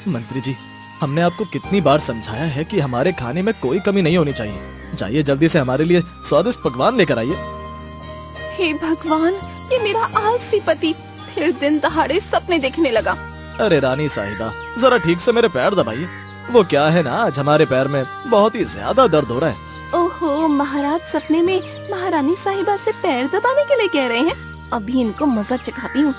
मंत्री जी, हमने आपको कितनी बार समझाया है कि हमारे खाने में कोई कमी नहीं होनी चाहिए। जाइए जल्दी से हमारे लिए स्वादिष्ट पकवान लेकर आइए। हे भगवान, ये मेरा आलसी पति फिर दिन दहाड़े सपने देखने लगा। अरे रानी साहिदा, जरा ठीक से मेरे पैर दबाइए। वो क्या है ना, आज हमारे पैर में बहुत ही ज्यादा दर्द हो रहा है। ओहो, महाराज सपने में महारानी साहिबा से पैर दबाने के लिए कह रहे हैं। अभी इनको मजा चखाती हूँ।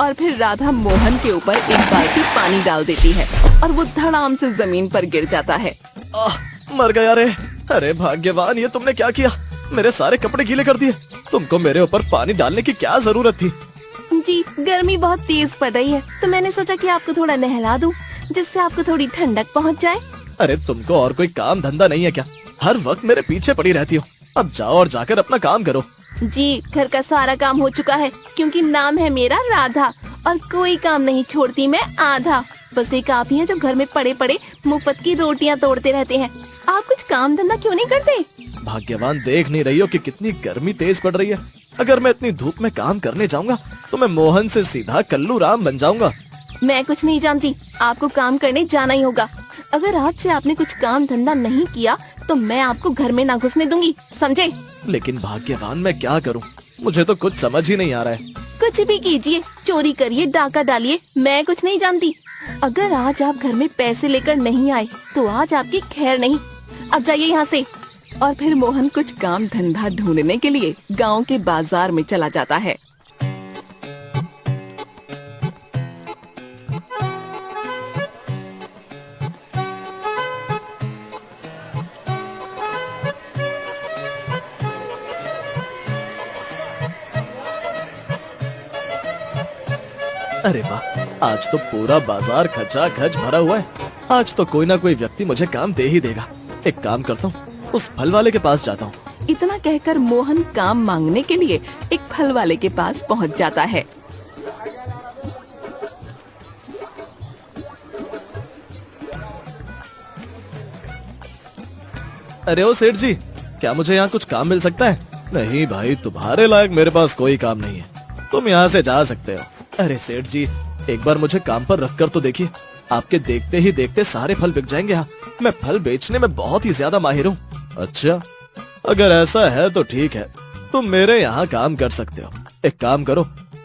और फिर राधा मोहन के ऊपर एक बाल्टी पानी डाल देती है और वो धड़ाम से जमीन पर गिर जाता है। मर गया रे। अरे भाग्यवान, ये तुमने क्या किया? मेरे सारे कपड़े गीले कर दिए। तुमको मेरे ऊपर पानी डालने की क्या जरूरत थी? जी, गर्मी बहुत तेज पड़ रही है तो मैंने सोचा कि आपको थोड़ा नहला दूं, जिससे आपको थोड़ी ठंडक पहुंच जाए। अरे तुमको और कोई काम धंधा नहीं है क्या? हर वक्त मेरे पीछे पड़ी रहती हो। अब जाओ और जाकर अपना काम करो। जी, घर का सारा काम हो चुका है क्योंकि नाम है मेरा राधा और कोई काम नहीं छोड़ती मैं आधा। बस एक आप ही हैं जो घर में पड़े पड़े मुफ्त की रोटियां तोड़ते रहते हैं। आप कुछ काम धंधा क्यों नहीं करते? भाग्यवान, देख नहीं रही हो कि कितनी गर्मी तेज पड़ रही है? अगर मैं इतनी धूप में काम करने जाऊंगा तो मैं मोहन से सीधा कल्लू राम बन जाऊंगा। मैं कुछ नहीं जानती, आपको काम करने जाना ही होगा। अगर आज से आपने कुछ काम धंधा नहीं किया तो मैं आपको घर में ना घुसने दूंगी, समझे? लेकिन भाग्यवान, मैं क्या करूं? मुझे तो कुछ समझ ही नहीं आ रहा है। कुछ भी कीजिए, चोरी करिए, डाका डालिए, मैं कुछ नहीं जानती। अगर आज आप घर में पैसे लेकर नहीं आए तो आज आपकी खैर नहीं। अब जाइए यहाँ से। और फिर मोहन कुछ काम धंधा ढूंढने के लिए गांव के बाजार में चला जाता है। अरे वाह, आज तो पूरा बाजार खचाखच भरा हुआ है। आज तो कोई ना कोई व्यक्ति मुझे काम दे ही देगा। एक काम करता हूँ, उस फल वाले के पास जाता हूँ। इतना कहकर मोहन काम मांगने के लिए एक फल वाले के पास पहुँच जाता है। अरे ओ सेठ जी, क्या मुझे यहाँ कुछ काम मिल सकता है? नहीं भाई, तुम्हारे लायक मेरे पास कोई काम नहीं है। तुम यहाँ से जा सकते हो। अरे सेठ जी, एक बार मुझे काम पर रख कर तो देखिए। आपके देखते ही देखते सारे फल बिक जाएंगे। यहाँ मैं फल बेचने में बहुत ही ज्यादा माहिर हूँ। अच्छा, अगर ऐसा है तो ठीक है, तुम मेरे यहाँ काम कर सकते हो। एक काम करो,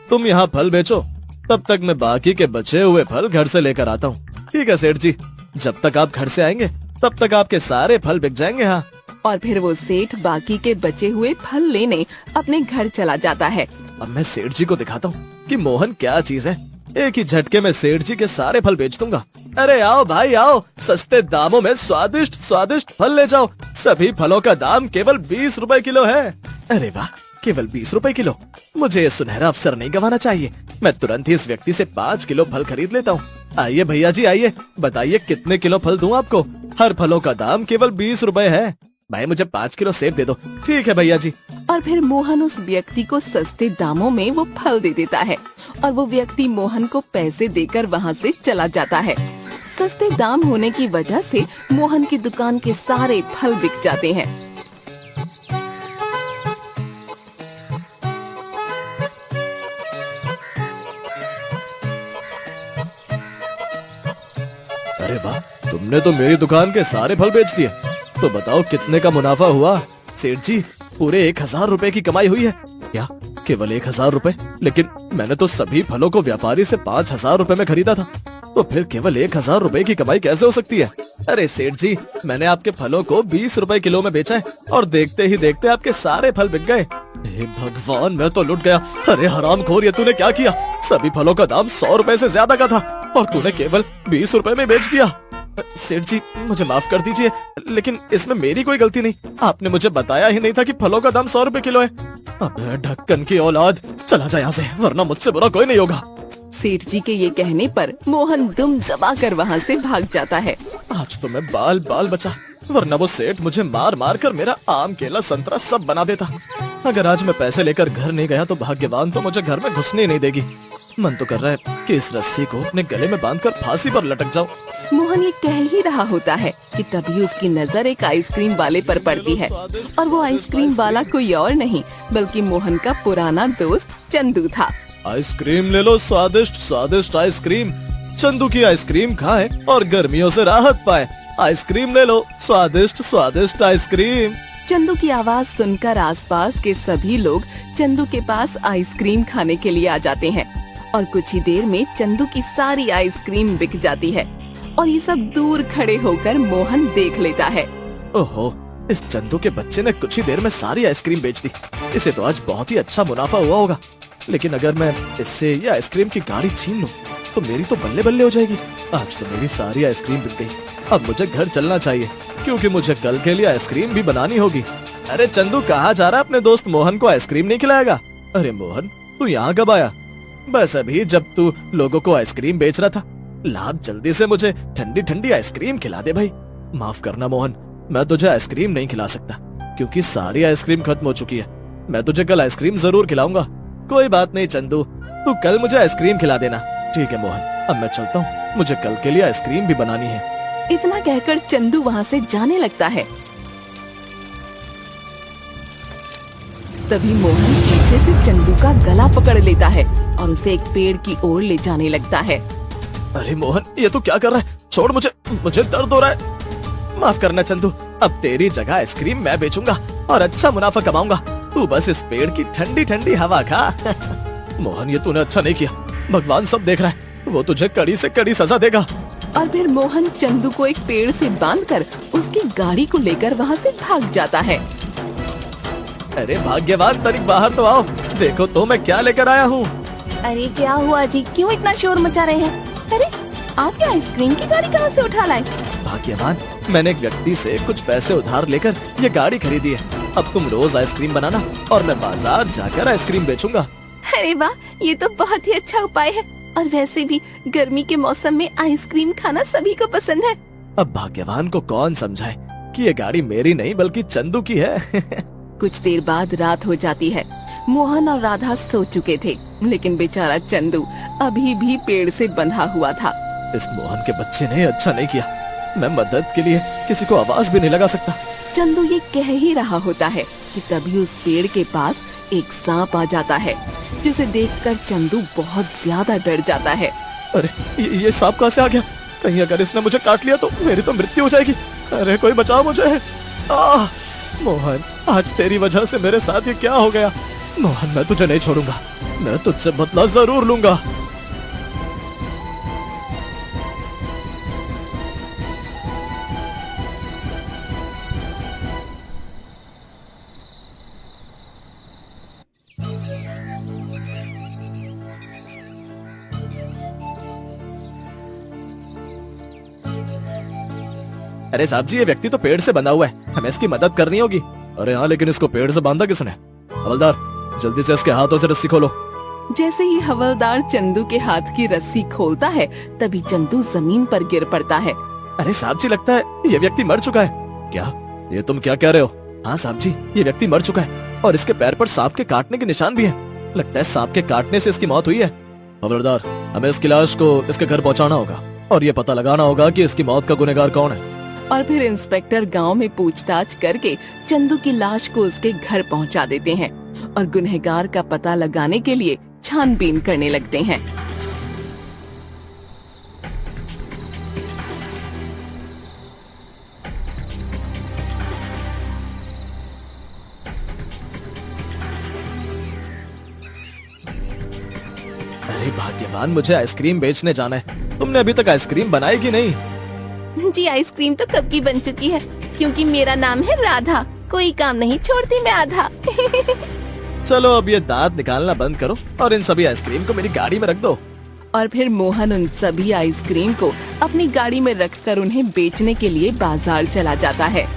तुम यहाँ फल बेचो, तब तक मैं बाकी के बचे हुए फल घर से लेकर आता हूँ। ठीक है सेठ जी, जब तक आप घर से आएंगे तब तक आपके सारे फल बिक जाएंगे। हाँ। और फिर वो सेठ बाकी के बचे हुए फल लेने अपने घर चला जाता है। अब मैं सेठ जी को दिखाता हूँ कि मोहन क्या चीज है। एक ही झटके में सेठ जी के सारे फल बेच दूंगा। अरे आओ भाई आओ, सस्ते दामों में स्वादिष्ट स्वादिष्ट फल ले जाओ। सभी फलों का दाम केवल 20 रुपए किलो है। अरे वाह, केवल 20 रुपए किलो। मुझे ये सुनहरा अवसर नहीं गंवाना चाहिए। मैं तुरंत ही इस व्यक्ति से 5 किलो फल खरीद लेता हूँ। आइए भैया जी आइए, बताइए कितने किलो फल दूं आपको? हर फलों का दाम केवल 20 रुपए है। भाई मुझे 5 किलो सेब दे दो। ठीक है भैया जी। और फिर मोहन उस व्यक्ति को सस्ते दामों में वो फल दे देता है और वो व्यक्ति मोहन को पैसे देकर वहाँ से चला जाता है। सस्ते दाम होने की वजह से मोहन की दुकान के सारे फल बिक जाते हैं। अरे वाह, तुमने तो मेरी दुकान के सारे फल बेच दिए। तो बताओ कितने का मुनाफा हुआ? सेठ जी, पूरे 1000 रुपए की कमाई हुई है। क्या केवल 1000 रुपए? लेकिन मैंने तो सभी फलों को व्यापारी से 5000 रुपए में खरीदा था। तो फिर केवल 1000 रुपए की कमाई कैसे हो सकती है? अरे सेठ जी, मैंने आपके फलों को 20 रुपए किलो में बेचा है और देखते ही देखते आपके सारे फल बिक गए। हे भगवान, मैं तो लुट गया। अरे हरामखोर, ये तूने क्या किया? सभी फलों का दाम 100 रुपए से ज्यादा का था और तूने केवल 20 रुपए में बेच दिया। सेठ जी, मुझे माफ कर दीजिए, लेकिन इसमें मेरी कोई गलती नहीं। आपने मुझे बताया ही नहीं था कि फलों का दाम 100 रुपए किलो है। अबे ढक्कन की औलाद, चला जा यहाँ से, वरना मुझसे बुरा कोई नहीं होगा। सेठ जी के ये कहने पर मोहन दुम दबाकर वहाँ से भाग जाता है। आज तो मैं बाल बाल बचा, वरना वो सेठ मुझे मार मार कर मेरा आम केला संतरा सब बना देता। अगर आज मैं पैसे लेकर घर नहीं गया तो भाग्यवान तो मुझे घर में घुसने ही नहीं देगी। मन तो कर रहा है कि इस रस्सी को अपने गले में बांधकर फांसी पर लटक जाऊं। मोहन ये कह ही रहा होता है कि तभी उसकी नजर एक आइसक्रीम वाले पर पड़ती है और वो आइसक्रीम वाला कोई और नहीं बल्कि मोहन का पुराना दोस्त चंदू था। आइसक्रीम ले लो, स्वादिष्ट स्वादिष्ट आइसक्रीम। चंदू की आइसक्रीम खाएं और गर्मियों से राहत पाएं। आइसक्रीम ले लो, स्वादिष्ट स्वादिष्ट आइसक्रीम। चंदू की आवाज सुनकर आसपास के सभी लोग चंदू के पास आइसक्रीम खाने के लिए आ जाते हैं और कुछ ही देर में चंदू की सारी आइसक्रीम बिक जाती है और ये सब दूर खड़े होकर मोहन देख लेता है। ओहो, इस चंदू के बच्चे ने कुछ ही देर में सारी आइसक्रीम बेच दी। इसे तो आज बहुत ही अच्छा मुनाफा हुआ होगा। लेकिन अगर मैं इससे ये आइसक्रीम की गाड़ी छीन लूं, तो मेरी तो बल्ले बल्ले हो जाएगी। आज तो मेरी सारी आइसक्रीम बिक गई। अब मुझे घर चलना चाहिए क्योंकि मुझे कल के लिए आइसक्रीम भी बनानी होगी। अरे चंदू, कहाँ जा रहा है? अपने दोस्त मोहन को आइसक्रीम नहीं खिलाएगा? अरे मोहन, तू यहाँ कब आया? बस अभी, जब तू लोगों को आइसक्रीम बेच रहा था। लाभ, जल्दी से मुझे ठंडी ठंडी आइसक्रीम खिला दे भाई। माफ करना मोहन, मैं तुझे आइसक्रीम नहीं खिला सकता क्योंकि सारी आइसक्रीम खत्म हो चुकी है। मैं तुझे कल आइसक्रीम जरूर खिलाऊंगा। कोई बात नहीं चंदू, तू कल मुझे आइसक्रीम खिला देना। ठीक है मोहन, अब मैं चलता हूँ, मुझे कल के लिए आइसक्रीम भी बनानी है। इतना कहकर चंदू वहाँ से जाने लगता है। तभी मोहन पीछे से चंदू का गला पकड़ लेता है और उसे एक पेड़ की ओर ले जाने लगता है। अरे मोहन, ये तू क्या कर रहा है? छोड़ मुझे, मुझे दर्द हो रहा है। माफ करना चंदू, अब तेरी जगह आइसक्रीम मैं बेचूंगा और अच्छा मुनाफा कमाऊंगा। तू बस इस पेड़ की ठंडी ठंडी हवा खा। मोहन, ये तूने अच्छा नहीं किया। भगवान सब देख रहा है, वो तुझे कड़ी से कड़ी सजा देगा। और फिर मोहन चंदू को एक पेड़ से बांधकर उसकी गाड़ी को लेकर वहाँ से भाग जाता है। अरे भाग्यवान, तनिक बाहर तो आओ, देखो तो मैं क्या लेकर आया हूँ। अरे क्या हुआ जी, क्यों इतना शोर मचा रहे हैं? अरे आप ये आइसक्रीम की गाड़ी कहाँ से उठा लाए? भाग्यवान, मैंने एक व्यक्ति से कुछ पैसे उधार लेकर ये गाड़ी खरीदी है। अब तुम रोज आइसक्रीम बनाना और मैं बाजार जाकर आइसक्रीम बेचूंगा। अरे वाह, ये तो बहुत ही अच्छा उपाय है। और वैसे भी गर्मी के मौसम में आइसक्रीम खाना सभी को पसंद है। अब भाग्यवान को कौन समझाए कि ये गाड़ी मेरी नहीं बल्कि चंदू की है। कुछ देर बाद रात हो जाती है। मोहन और राधा सो चुके थे, लेकिन बेचारा चंदू अभी भी पेड़ से बंधा हुआ था। इस मोहन के बच्चे ने अच्छा नहीं किया। मैं मदद के लिए किसी को आवाज भी नहीं लगा सकता। चंदू ये कह ही रहा होता है कि तभी उस पेड़ के पास एक सांप आ जाता है, जिसे देखकर चंदू बहुत ज्यादा डर जाता है। अरे ये सांप कहाँ से आ गया? कहीं अगर इसने मुझे काट लिया तो मेरी तो मृत्यु हो जाएगी। अरे कोई बचाओ मुझे। मोहन, आज तेरी वजह से मेरे साथ ये क्या हो गया? मोहन, मैं तुझे नहीं छोड़ूंगा, मैं तुझसे बदला जरूर लूंगा। अरे साहब जी, ये व्यक्ति तो पेड़ से बंधा हुआ है, हमें इसकी मदद करनी होगी। अरे हाँ, लेकिन इसको पेड़ से बांधा किसने? हवलदार, जल्दी से इसके हाथों से रस्सी खोलो। जैसे ही हवलदार चंदू के हाथ की रस्सी खोलता है, तभी चंदू जमीन पर गिर पड़ता है। अरे साहब जी, लगता है ये व्यक्ति मर चुका है। क्या? ये तुम क्या कह रहे हो? हाँ साहब जी, ये व्यक्ति मर चुका है और इसके पैर पर सांप के काटने के निशान भी हैं। लगता है सांप के काटने से इसकी मौत हुई है। हवलदार, हमें इसकी लाश को इसके घर पहुँचाना होगा और ये पता लगाना होगा कि इसकी मौत का गुनहगार कौन है। और फिर इंस्पेक्टर गांव में पूछताछ करके चंदू की लाश को उसके घर पहुंचा देते हैं और गुनहगार का पता लगाने के लिए छानबीन करने लगते हैं। अरे भाग्यवान, मुझे आइसक्रीम बेचने जाना है। तुमने अभी तक आइसक्रीम बनाई कि नहीं? जी, आइसक्रीम तो कब की बन चुकी है, क्योंकि मेरा नाम है राधा। कोई काम नहीं छोड़ती मैं आधा। चलो अब ये दांत निकालना बंद करो और इन सभी आइसक्रीम को मेरी गाड़ी में रख दो। और फिर मोहन उन सभी आइसक्रीम को अपनी गाड़ी में रखकर उन्हें बेचने के लिए बाजार चला जाता है।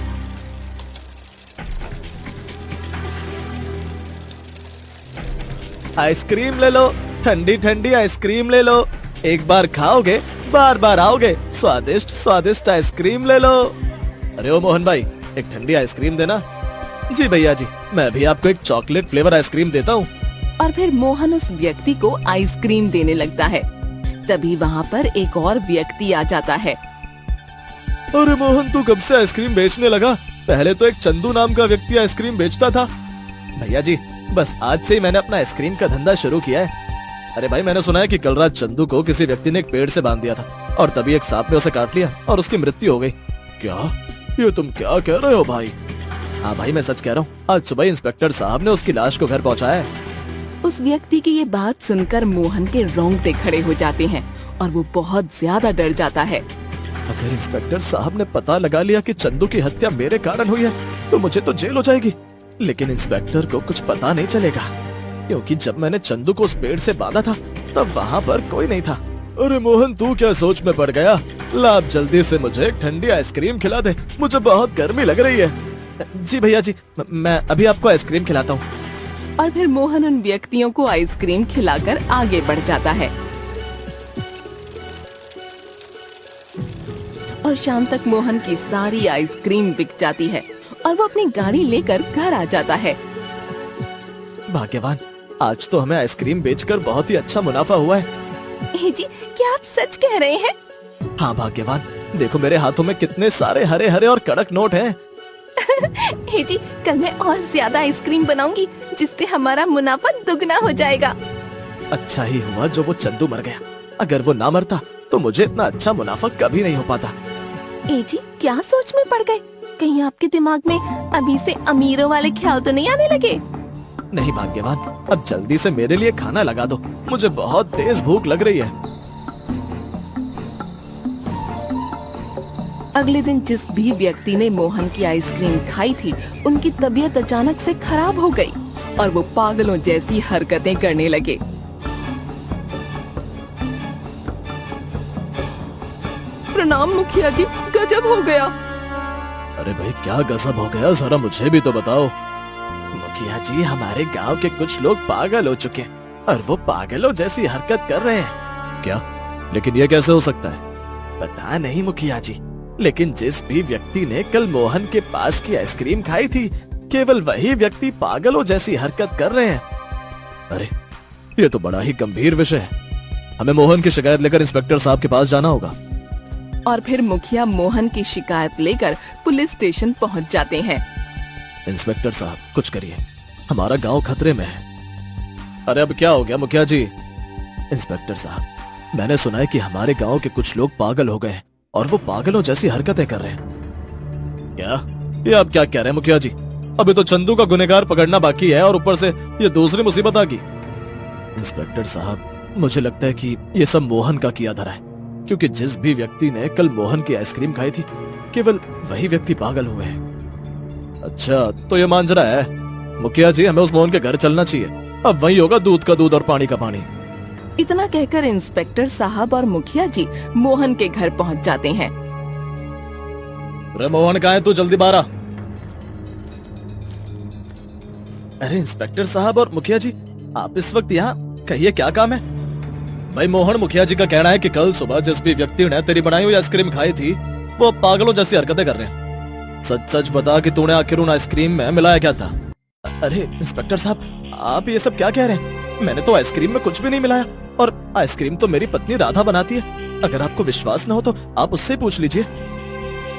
आइसक्रीम ले लो, ठंडी ठंडी आइसक्रीम ले लो। एक बार खाओगे बार बार आओगे। स्वादिष्ट स्वादिष्ट आइसक्रीम ले लो। अरे ओ मोहन भाई, एक ठंडी आइसक्रीम देना। जी भैया जी, मैं भी आपको एक चॉकलेट फ्लेवर आइसक्रीम देता हूँ। और फिर मोहन उस व्यक्ति को आइसक्रीम देने लगता है। तभी वहाँ पर एक और व्यक्ति आ जाता है अरे मोहन, तू कब से आइसक्रीम बेचने लगा? पहले तो एक चंदू नाम का व्यक्ति आइसक्रीम बेचता था। भैया जी, बस आज से ही मैंने अपना आइसक्रीम का धंधा शुरू किया है। अरे भाई, मैंने सुना है कि कल रात चंदू को किसी व्यक्ति ने एक पेड़ से बांध दिया था और तभी एक सांप ने उसे काट लिया और उसकी मृत्यु हो गई। क्या? ये तुम क्या कह रहे हो भाई? हाँ भाई, मैं सच कह रहा हूँ। आज सुबह इंस्पेक्टर साहब ने उसकी लाश को घर पहुँचाया है। उस व्यक्ति की ये बात सुनकर मोहन के रोंगटे खड़े हो जाते हैं और वो बहुत ज्यादा डर जाता है। अगर इंस्पेक्टर साहब ने पता लगा लिया कि चंदू की हत्या मेरे कारण हुई है तो मुझे तो जेल हो जाएगी। लेकिन इंस्पेक्टर को कुछ पता नहीं चलेगा, क्योंकि जब मैंने चंदू को उस पेड़ से बांधा था तब वहाँ पर कोई नहीं था। अरे मोहन, तू क्या सोच में पड़ गया? ला, आप जल्दी से मुझे एक ठंडी आइसक्रीम खिला दे, मुझे बहुत गर्मी लग रही है। जी भैया जी, मैं अभी आपको आइसक्रीम खिलाता हूँ। और फिर मोहन उन व्यक्तियों को आइसक्रीम खिलाकर आगे बढ़ जाता है और शाम तक मोहन की सारी आइसक्रीम बिक जाती है और वो अपनी गाड़ी लेकर घर आ जाता है। भाग्यवान, आज तो हमें आइसक्रीम बेचकर बहुत ही अच्छा मुनाफा हुआ है। जी, क्या आप सच कह रहे हैं? हाँ भाग्यवान, देखो मेरे हाथों में कितने सारे हरे हरे और कड़क नोट हैं। हे जी, कल मैं और ज्यादा आइसक्रीम बनाऊंगी जिससे हमारा मुनाफा दुगना हो जाएगा। अच्छा ही हुआ जो वो चंदू मर गया। अगर वो ना मरता तो मुझे इतना अच्छा मुनाफा कभी नहीं हो पाता। ए जी, क्या सोच में पड़ गए? कहीं आपके दिमाग में अभी से अमीरों वाले ख्याल तो नहीं आने लगे? नहीं भाग्यवान, अब जल्दी से मेरे लिए खाना लगा दो, मुझे बहुत तेज भूख लग रही है। अगले दिन जिस भी व्यक्ति ने मोहन की आइसक्रीम खाई थी, उनकी तबीयत अचानक से खराब हो गई और वो पागलों जैसी हरकतें करने लगे। प्रणाम मुखिया जी, गजब हो गया। अरे भाई, क्या गजब हो गया? जरा मुझे भी तो बताओ। मुखिया जी, हमारे गांव के कुछ लोग पागल हो चुके हैं और वो पागलों जैसी हरकत कर रहे हैं। क्या? लेकिन ये कैसे हो सकता है? पता नहीं मुखिया जी, लेकिन जिस भी व्यक्ति ने कल मोहन के पास की आइसक्रीम खाई थी, केवल वही व्यक्ति पागलों जैसी हरकत कर रहे हैं। अरे, ये तो बड़ा ही गंभीर विषय है। हमें मोहन की शिकायत लेकर इंस्पेक्टर साहब के पास जाना होगा। और फिर मुखिया मोहन की शिकायत लेकर पुलिस स्टेशन पहुंच जाते हैं। इंस्पेक्टर साहब, कुछ करिए, हमारा गांव खतरे में है। अरे अब क्या हो गया मुखिया जी? इंस्पेक्टर साहब, मैंने सुना है कि हमारे गांव के कुछ लोग पागल हो गए और वो पागलों जैसी हरकतें कर रहे हैं। क्या? ये आप क्या कह रहे हैं मुखिया जी? अभी तो चंदू का गुनहगार पकड़ना बाकी है और ऊपर से ये दूसरी मुसीबत आ गई। इंस्पेक्टर साहब, मुझे लगता है कि ये सब मोहन का किया धरा है, क्योंकि जिस भी व्यक्ति ने कल मोहन की आइसक्रीम खाई थी, केवल वही व्यक्ति पागल हुए हैं। अच्छा, तो ये मांझरा है। मुखिया जी, हमें उस मोहन के घर चलना चाहिए। अब वही होगा दूध का दूध और पानी का पानी। इतना कहकर इंस्पेक्टर साहब और मुखिया जी मोहन के घर पहुंच जाते हैं। अरे मोहन, कहाँ है तू? जल्दी बाहर आ। अरे इंस्पेक्टर साहब और मुखिया जी, आप इस वक्त यहाँ? कहिए, क्या काम है? भाई मोहन, मुखिया जी का कहना है कि कल सुबह जिस भी व्यक्ति ने तेरी बनाई हुई आइसक्रीम खाई थी, वो पागलों जैसी हरकतें कर रहे हैं। सच सच बता कि तूने आखिर उन आइसक्रीम में मिलाया क्या था? अरे इंस्पेक्टर साहब, आप ये सब क्या कह रहे हैं? मैंने तो आइसक्रीम में कुछ भी नहीं मिलाया और आइसक्रीम तो मेरी पत्नी राधा बनाती है। अगर आपको विश्वास न हो तो आप उससे पूछ लीजिए।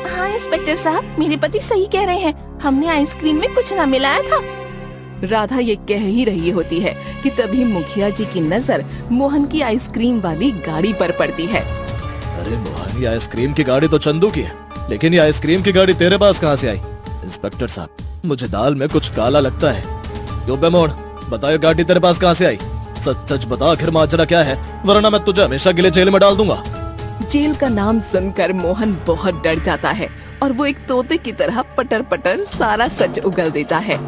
हाँ इंस्पेक्टर साहब, मेरे पति सही कह रहे हैं, हमने आइसक्रीम में कुछ न मिलाया था। राधा ये कह ही रही होती है कि तभी मुखिया जी की नजर मोहन की आइसक्रीम वाली गाड़ी पर पड़ती है। अरे मोहन, ये आइसक्रीम की गाड़ी तो चंदू की है, लेकिन ये आइसक्रीम की गाड़ी तेरे पास कहाँ से आई? इंस्पेक्टर साहब, मुझे दाल में कुछ काला लगता है। क्यों बे मोहन, बताओ गाड़ी तेरे पास कहाँ से आई? सच सच बता, आखिर माजरा क्या है, वरना मैं तुझे हमेशा के लिए जेल में डाल दूंगा। जेल का नाम सुनकर मोहन बहुत डर जाता है और वो एक तोते की तरह पटर पटर सारा सच उगल देता है।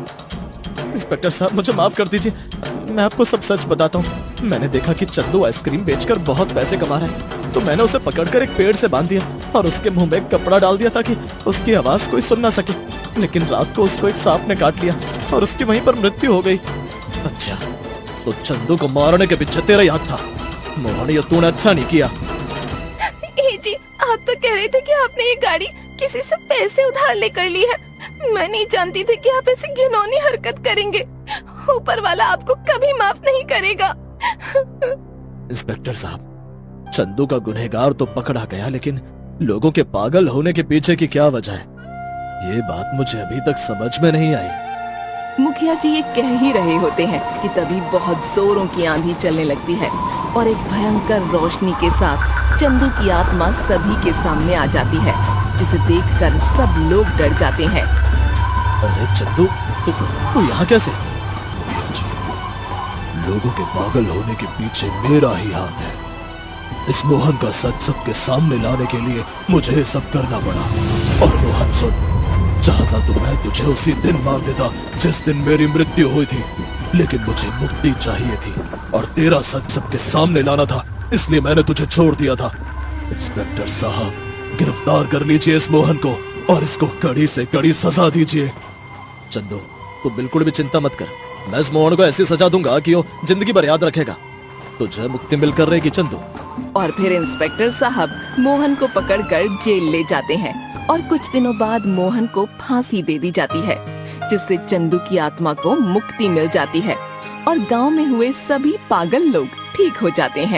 इंस्पेक्टर साहब, मुझे माफ कर दीजिए, मैं आपको सब सच बताता हूँ। मैंने देखा कि चंदू आइसक्रीम बेचकर बहुत पैसे कमा रहा है, तो मैंने उसे पकड़कर एक पेड़ से बांध दिया और उसके मुंह में एक कपड़ा डाल दिया ताकि उसकी आवाज कोई सुन ना सके। लेकिन रात को उसको एक सांप ने काट लिया और उसकी वहीं पर मृत्यु हो गई। अच्छा, तो चंदू को मारने के पीछे तेरा याद था। मोहन, ये तूने अच्छा नहीं किया। जी, आप तो कह रहे थे कि आपने ये गाड़ी किसी से पैसे उधार लेकर ली है। मैं नहीं जानती थी कि आप ऐसी घिनौनी हरकत करेंगे। ऊपर वाला आपको कभी माफ नहीं करेगा। इंस्पेक्टर साहब, चंदू का गुनहगार तो पकड़ा गया, लेकिन लोगों के पागल होने के पीछे की क्या वजह है, ये बात मुझे अभी तक समझ में नहीं आई। मुखिया जी ये कह ही रहे होते हैं कि तभी बहुत जोरों की आंधी चलने लगती है और एक भयंकर रोशनी के साथ चंदू की आत्मा सभी के सामने आ जाती है, जिसे देखकर सब लोग डर जाते हैं। अरे चंदू, तू यहाँ कैसे? लोगों के पागल होने के पीछे मेरा ही हाथ है। इस मोहन का सच सबके सामने लाने के लिए मुझे ये सब करना पड़ा। और मोहन सुन, चाहता तो मैं तुझे उसी दिन मार देता जिस दिन मेरी मृत्यु हुई थी, लेकिन मुझे मुक्ति चाहिए थी और तेरा सच सबके सामने लाना था, इसलिए मैंने तुझे छोड़ दिया था। इंस्पेक्टर साहब, गिरफ्तार कर लीजिए इस मोहन को और इसको कड़ी से कड़ी सजा दीजिए। चंदू, तू बिल्कुल भी चिंता मत कर, मैं इस मोहन को ऐसी सजा दूंगा कि वो जिंदगी भर याद रखेगा। तुझे मुक्ति मिलकर रहेगी चंदू। और फिर इंस्पेक्टर साहब मोहन को पकड़कर जेल ले जाते हैं और कुछ दिनों बाद मोहन को फांसी दे दी जाती है, जिससे चंदू की आत्मा को मुक्ति मिल जाती है और गांव में हुए सभी पागल लोग ठीक हो जाते हैं।